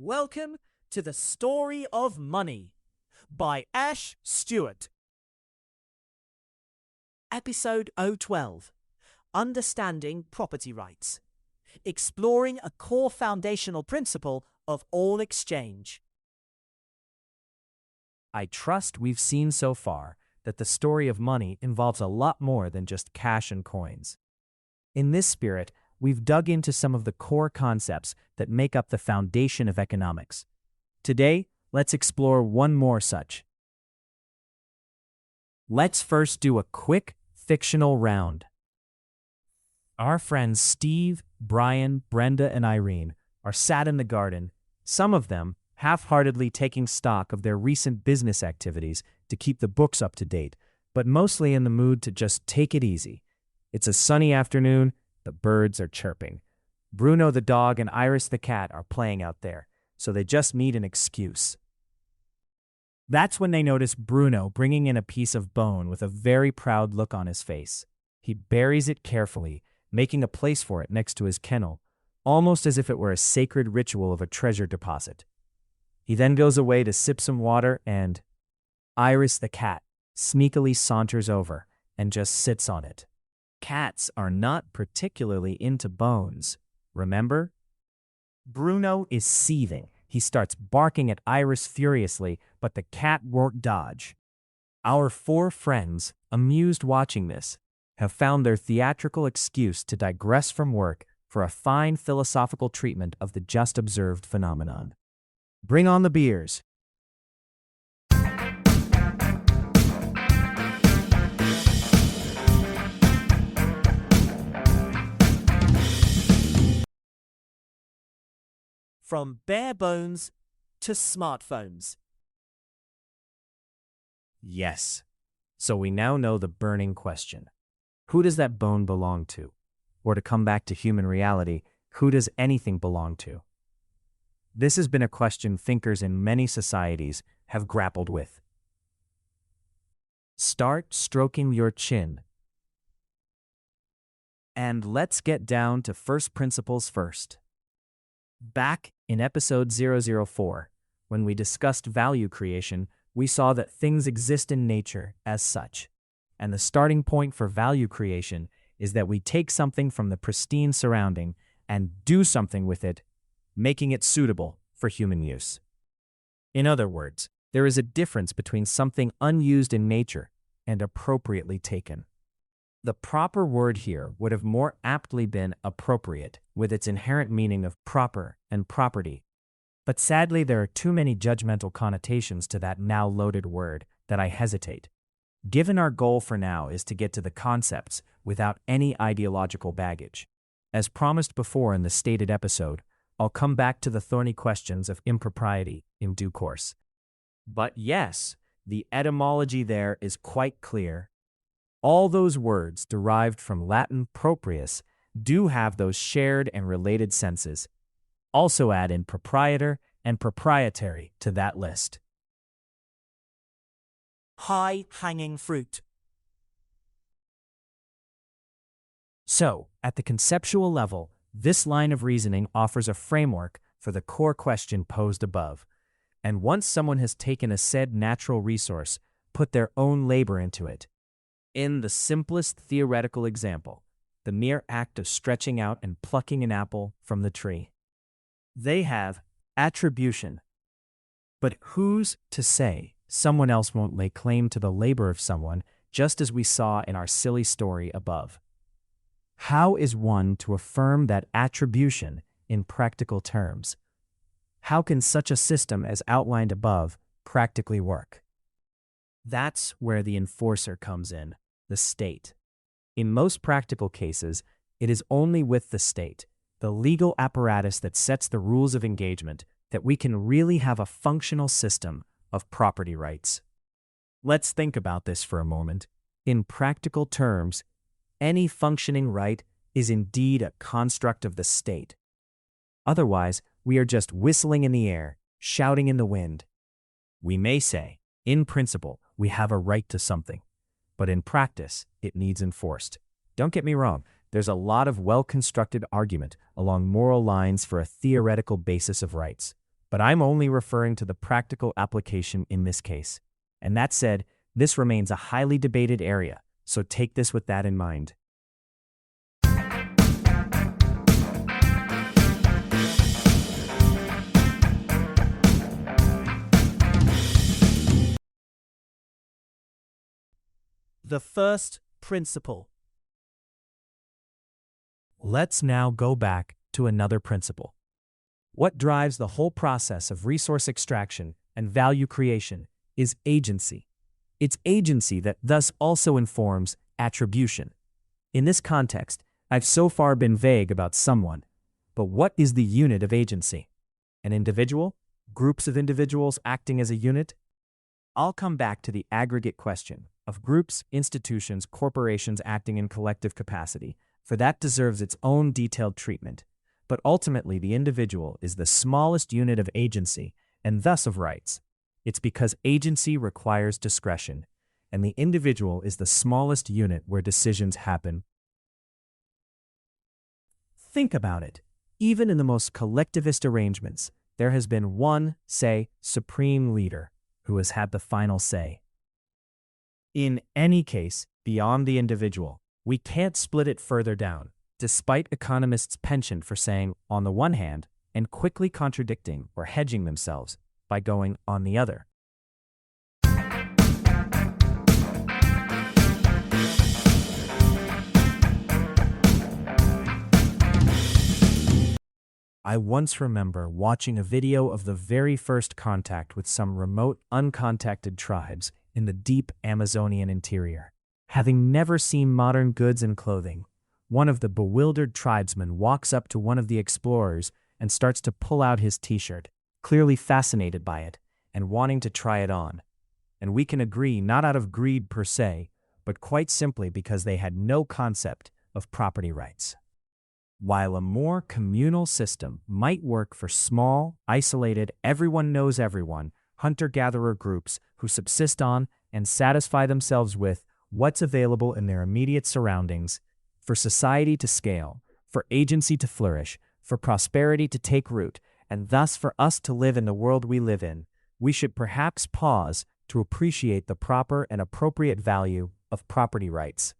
Welcome to the Story of Money by Ash Stewart. Episode 012, Understanding Property Rights, exploring a core foundational principle of all exchange. I trust we've seen so far that the story of money involves a lot more than just cash and coins. In this spirit, we've dug into some of the core concepts that make up the foundation of economics. Today, let's explore one more such. Let's first do a quick fictional round. Our friends Steve, Bryan, Brenda, and Irene are sat in the garden, some of them half-heartedly taking stock of their recent business activities to keep the books up to date, but mostly in the mood to just take it easy. It's a sunny afternoon. The birds are chirping. Bruno the dog and Iris the cat are playing out there, so they just need an excuse. That's when they notice Bruno bringing in a piece of bone with a very proud look on his face. He buries it carefully, making a place for it next to his kennel, almost as if it were a sacred ritual of a treasure deposit. He then goes away to sip some water and Iris the cat sneakily saunters over and just sits on it. Cats are not particularly into bones, remember? Bruno is seething. He starts barking at Iris furiously, but the cat won't dodge. Our four friends, amused watching this, have found their theatrical excuse to digress from work for a fine philosophical treatment of the just observed phenomenon. Bring on the beers. From bare bones to smartphones. Yes. So we now know the burning question. Who does that bone belong to? Or to come back to human reality, who does anything belong to? This has been a question thinkers in many societies have grappled with. Start stroking your chin. And let's get down to first principles first. Back in episode 004, when we discussed value creation, we saw that things exist in nature as such. And the starting point for value creation is that we take something from the pristine surrounding and do something with it, making it suitable for human use. In other words, there is a difference between something unused in nature and appropriately taken. The proper word here would have more aptly been appropriate, with its inherent meaning of proper and property. But sadly, there are too many judgmental connotations to that now loaded word that I hesitate. Given our goal for now is to get to the concepts without any ideological baggage. As promised before in the stated episode, I'll come back to the thorny questions of impropriety in due course. But yes, the etymology there is quite clear. All those words derived from Latin proprius do have those shared and related senses. Also add in proprietor and proprietary to that list. High-hanging fruit. So, at the conceptual level, this line of reasoning offers a framework for the core question posed above. And once someone has taken a said natural resource, put their own labor into it. In the simplest theoretical example, the mere act of stretching out and plucking an apple from the tree. They have attribution. But who's to say someone else won't lay claim to the labor of someone, just as we saw in our silly story above? How is one to affirm that attribution in practical terms? How can such a system as outlined above practically work? That's where the enforcer comes in, the state. In most practical cases, it is only with the state, the legal apparatus that sets the rules of engagement, that we can really have a functional system of property rights. Let's think about this for a moment. In practical terms, any functioning right is indeed a construct of the state. Otherwise, we are just whistling in the air, shouting in the wind. We may say, in principle, we have a right to something, but in practice, it needs enforced. Don't get me wrong, there's a lot of well-constructed argument along moral lines for a theoretical basis of rights. but I'm only referring to the practical application in this case. And that said, this remains a highly debated area, so take this with that in mind. The first principle. Let's now go back to another principle. What drives the whole process of resource extraction and value creation is agency. It's agency that thus also informs attribution. In this context, I've so far been vague about someone, but what is the unit of agency? An individual? Groups of individuals acting as a unit? I'll come back to the aggregate question of groups, institutions, corporations acting in collective capacity, for that deserves its own detailed treatment. But ultimately, the individual is the smallest unit of agency and thus of rights. It's because agency requires discretion, and the individual is the smallest unit where decisions happen. Think about it. Even in the most collectivist arrangements, there has been one, say, supreme leader who has had the final say. In any case, beyond the individual, we can't split it further down, despite economists' penchant for saying, on the one hand, and quickly contradicting or hedging themselves by going on the other. I once remember watching a video of the very first contact with some remote, uncontacted tribes in the deep Amazonian interior. Having never seen modern goods and clothing, one of the bewildered tribesmen walks up to one of the explorers and starts to pull out his t-shirt, clearly fascinated by it and wanting to try it on. And we can agree not out of greed per se, but quite simply because they had no concept of property rights. While a more communal system might work for small, isolated, everyone knows everyone, hunter-gatherer groups who subsist on and satisfy themselves with what's available in their immediate surroundings, for society to scale, for agency to flourish, for prosperity to take root, and thus for us to live in the world we live in, we should perhaps pause to appreciate the proper and appropriate value of property rights.